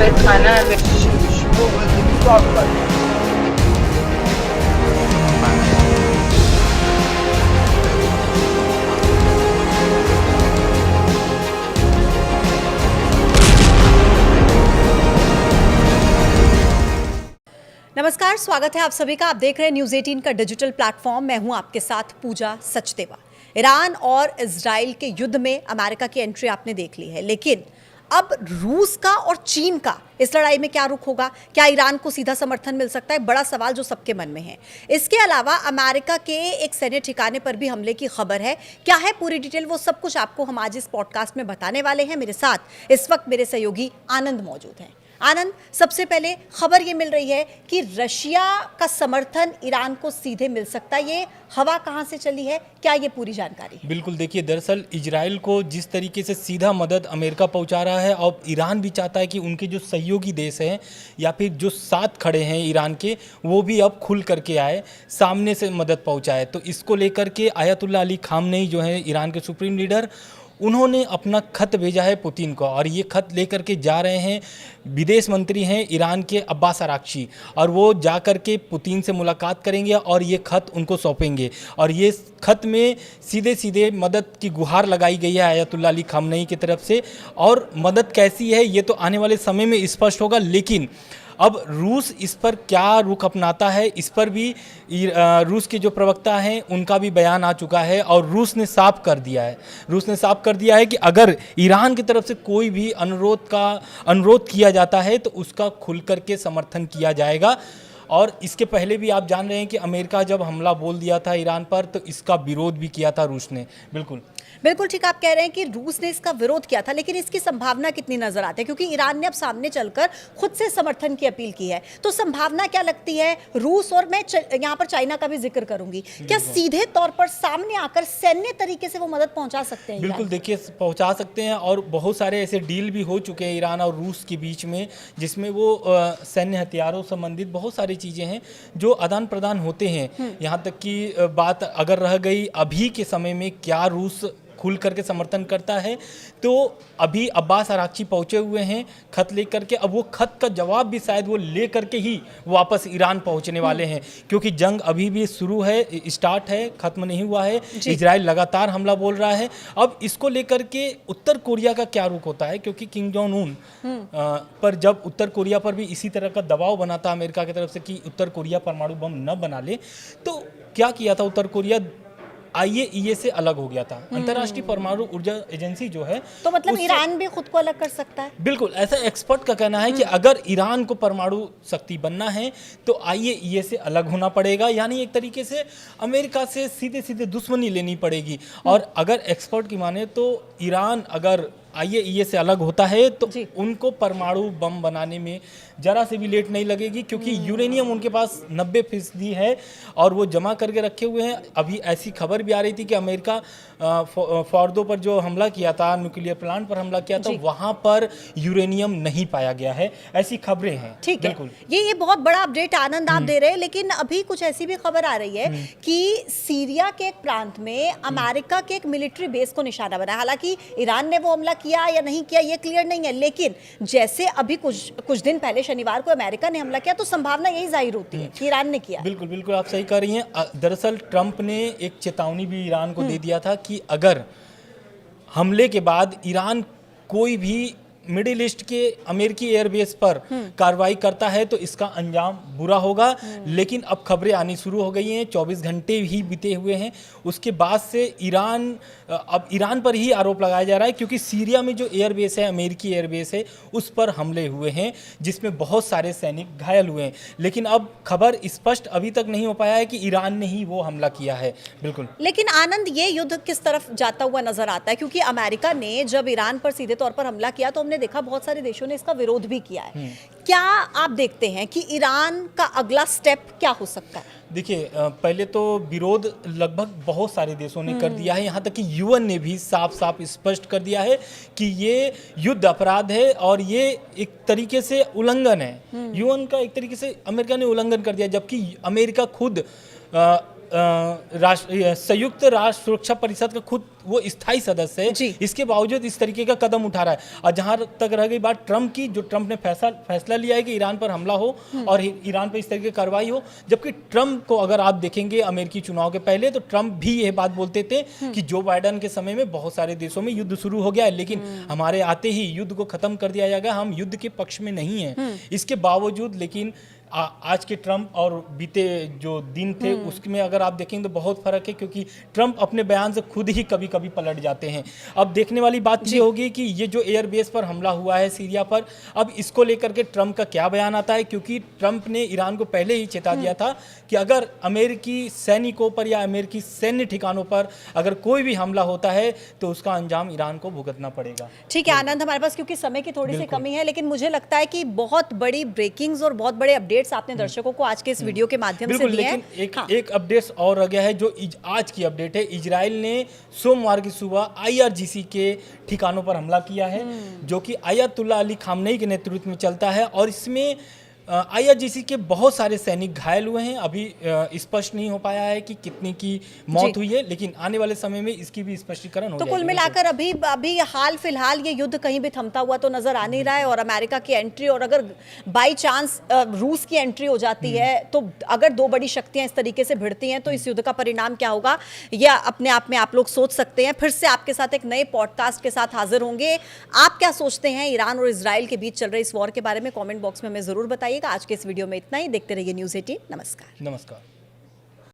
सफेद खाना है। नमस्कार, स्वागत है आप सभी का। आप देख रहे हैं न्यूज़ 18 का डिजिटल प्लेटफॉर्म। मैं हूं आपके साथ पूजा सचदेवा। ईरान और इजराइल के युद्ध में अमेरिका की एंट्री आपने देख ली है, लेकिन अब रूस का और चीन का इस लड़ाई में क्या रुख होगा? क्या ईरान को सीधा समर्थन मिल सकता है? बड़ा सवाल जो सबके मन में है। इसके अलावा अमेरिका के एक सैन्य ठिकाने पर भी हमले की खबर है। क्या है पूरी डिटेल, वो सब कुछ आपको हम आज इस पॉडकास्ट में बताने वाले हैं। मेरे साथ इस वक्त मेरे सहयोगी आनंद मौजूद हैं। आनंद, सबसे पहले खबर ये मिल रही है कि रशिया का समर्थन ईरान को सीधे मिल सकता है। ये हवा कहां से चली है, क्या ये पूरी जानकारी है? बिल्कुल, देखिए, दरअसल इजराइल को जिस तरीके से सीधा मदद अमेरिका पहुंचा रहा है, और ईरान भी चाहता है कि उनके जो सहयोगी देश हैं या फिर जो साथ खड़े हैं ईरान के, वो भी अब खुल करके आए, सामने से मदद पहुंचाए। तो इसको लेकर के आयतुल्ला अली खामनेई जो है ईरान के सुप्रीम लीडर, उन्होंने अपना खत भेजा है पुतिन को, और ये खत लेकर के जा रहे हैं विदेश मंत्री हैं ईरान के अब्बास अराक्ची, और वो जा कर के पुतिन से मुलाकात करेंगे और ये खत उनको सौंपेंगे। और ये खत में सीधे सीधे मदद की गुहार लगाई गई है आयतुल्ला अली खामनेई की तरफ से, और मदद कैसी है ये तो आने वाले समय में स्पष्ट होगा। लेकिन अब रूस इस पर क्या रुख अपनाता है, इस पर भी रूस के जो प्रवक्ता हैं उनका भी बयान आ चुका है, और रूस ने साफ कर दिया है कि अगर ईरान की तरफ से कोई भी अनुरोध किया जाता है तो उसका खुल करके समर्थन किया जाएगा। और इसके पहले भी आप जान रहे हैं कि अमेरिका जब हमला बोल दिया था ईरान पर, तो इसका विरोध भी किया था रूस ने। बिल्कुल ठीक आप कह रहे हैं कि रूस ने इसका विरोध किया था, लेकिन इसकी संभावना कितनी नजर आती है? क्योंकि ईरान ने अब सामने चलकर खुद से समर्थन की अपील की है, तो संभावना क्या लगती है? रूस और मैं यहाँ पर चाइना का भी जिक्र करूंगी, क्या सीधे तौर पर सामने आकर सैन्य तरीके से वो मदद पहुंचा सकते हैं? बिल्कुल, देखिए, पहुंचा सकते हैं, और बहुत सारे ऐसे डील भी हो चुके हैं ईरान और रूस के बीच में, जिसमें वो सैन्य हथियारों संबंधित बहुत सारी चीज़ें हैं जो आदान प्रदान होते हैं। यहाँ तक कि बात अगर रह गई अभी के समय में क्या रूस खुल करके समर्थन करता है, तो अभी अब्बास अराक्ची पहुंचे हुए हैं खत लेकर के। अब वो खत का जवाब भी शायद वो ले करके ही वापस ईरान पहुंचने वाले हैं, क्योंकि जंग अभी भी शुरू है, स्टार्ट है, खत्म नहीं हुआ है। इजराइल लगातार हमला बोल रहा है। अब इसको लेकर के उत्तर कोरिया का क्या रुख होता है, क्योंकि किम जोंग उन पर जब उत्तर कोरिया पर भी इसी तरह का दबाव बना था अमेरिका की तरफ से कि उत्तर कोरिया परमाणु बम न बना ले, तो क्या किया था उत्तर कोरिया? IAEA से अलग हो गया था, अंतर्राष्ट्रीय परमाणु ऊर्जा एजेंसी जो है। तो मतलब ईरान भी खुद को अलग कर सकता है? बिल्कुल, ऐसा एक्सपर्ट का कहना है कि अगर ईरान को परमाणु शक्ति बनना है तो IAEA से अलग होना पड़ेगा, यानी एक तरीके से अमेरिका से सीधे सीधे दुश्मनी लेनी पड़ेगी। और अगर एक्सपर्ट की माने तो ईरान अगर IAEA से अलग होता है तो उनको परमाणु बम बनाने में जरा से भी लेट नहीं लगेगी, क्योंकि यूरेनियम उनके पास 90% है और वो जमा करके रखे हुए हैं। अभी ऐसी खबर भी आ रही थी कि अमेरिका फॉर्दो पर जो हमला किया था, न्यूक्लियर प्लांट पर हमला किया था, वहां पर यूरेनियम नहीं पाया गया है, ऐसी खबरें हैं। ठीक है, ये बहुत बड़ा अपडेट आनंद आप दे रहे हैं। लेकिन अभी कुछ ऐसी भी खबर आ रही है कि सीरिया के एक प्रांत में अमेरिका के एक मिलिट्री बेस को निशाना बना। हालांकि ईरान ने वो हमला किया या नहीं किया ये क्लियर नहीं है, लेकिन जैसे अभी कुछ दिन पहले शनिवार को अमेरिका ने हमला किया, तो संभावना यही जाहिर होती है कि ईरान ने किया। बिल्कुल, आप सही कह रही हैं। दरअसल ट्रंप ने एक चेतावनी भी ईरान को दे दिया था कि अगर हमले के बाद ईरान कोई भी मिडिल ईस्ट के अमेरिकी एयरबेस पर कार्रवाई करता है तो इसका अंजाम बुरा होगा। लेकिन अब खबरें आनी शुरू हो गई हैं, 24 घंटे ही बीते हुए हैं उसके बाद से अब ईरान पर ही आरोप लगाया जा रहा है, क्योंकि सीरिया में जो एयरबेस है, अमेरिकी एयरबेस है, उस पर हमले हुए हैं जिसमें बहुत सारे सैनिक घायल हुए हैं। लेकिन अब खबर स्पष्ट अभी तक नहीं हो पाया है कि ईरान ने ही वो हमला किया है। बिल्कुल, लेकिन आनंद, ये युद्ध किस तरफ जाता हुआ नजर आता है? क्योंकि अमेरिका ने जब ईरान पर सीधे तौर पर हमला किया तो हमने देखा बहुत सारे देशों ने इसका विरोध भी किया है। क्या आप देखते हैं कि ईरान का अगला स्टेप क्या हो सकता है? देखिए, पहले तो विरोध लगभग बहुत सारे देशों ने कर दिया है, यहाँ तक कि UN ने भी साफ साफ स्पष्ट कर दिया है कि ये युद्ध अपराध है और ये एक तरीके से उल्लंघन है। UN का एक तरीके से अमेरिका ने उल्लंघन कर दिया, जबकि अमेरिका खुद संयुक्त राष्ट्र सुरक्षा परिषद का खुद वो स्थायी सदस्य है, जी। इसके बावजूद इस तरीके का कदम उठा रहा है। और जहां तक रह गई बात ट्रंप की, जो ट्रंप ने फैसला लिया है कि ईरान पर हमला हो और ईरान पर इस तरीके की कार्रवाई हो, जबकि ट्रंप को अगर आप देखेंगे अमेरिकी चुनाव के पहले, तो ट्रंप भी यह बात बोलते थे कि जो बाइडेन के समय में बहुत सारे देशों में युद्ध शुरू हो गया है, लेकिन हमारे आते ही युद्ध को खत्म कर दिया जाएगा, हम युद्ध के पक्ष में नहीं हैं। इसके बावजूद लेकिन आज के ट्रंप और बीते जो दिन थे उसमें अगर आप देखेंगे तो बहुत फर्क है, क्योंकि ट्रंप अपने बयान से खुद ही कभी कभी पलट जाते हैं। अब देखने वाली बात ये होगी कि ये जो एयरबेस पर हमला हुआ है सीरिया पर, अब इसको लेकर के ट्रंप का क्या बयान आता है, क्योंकि ट्रंप ने ईरान को पहले ही चेता दिया था कि अगर अमेरिकी सैनिकों पर या अमेरिकी सैन्य ठिकानों पर अगर कोई भी हमला होता है तो उसका अंजाम ईरान को भुगतना पड़ेगा। ठीक है आनंद, हमारे पास क्योंकि समय की थोड़ी सी कमी है, लेकिन मुझे लगता है कि बहुत बड़ी ब्रेकिंग्स और बहुत बड़े अपडेट्स आपने दर्शकों को आज के इस वीडियो के माध्यम से दिए हैं। लेकिन एक अपडेट्स और रह गया है, जो आज की अपडेट है। इजराइल ने सोमवार की सुबह आईआरजीसी के ठिकानों पर हमला किया है, जो कि अयतुल्ला अली खामनेई के नेतृत्व में चलता है, और इसमें आईआरजीसी के बहुत सारे सैनिक घायल हुए हैं। अभी स्पष्ट नहीं हो पाया है कि कितनी की मौत हुई है, लेकिन आने वाले समय में इसकी भी स्पष्टीकरण हो तो जाएगा। कुल मिलाकर अभी हाल फिलहाल ये युद्ध कहीं भी थमता हुआ तो नजर आ नहीं रहा है, और अमेरिका की एंट्री, और अगर बाई चांस रूस की एंट्री हो जाती है, तो अगर दो बड़ी शक्तियां इस तरीके से भिड़ती हैं तो इस युद्ध का परिणाम क्या होगा, यह अपने आप में आप लोग सोच सकते हैं। फिर से आपके साथ एक नए पॉडकास्ट के साथ हाजिर होंगे। आप क्या सोचते हैं ईरान और इजराइल के बीच चल रहे इस वॉर के बारे में कमेंट बॉक्स में हमें जरूर बताइए। आज के इस वीडियो में इतना ही। देखते रहिए न्यूज़ 18। नमस्कार। नमस्कार।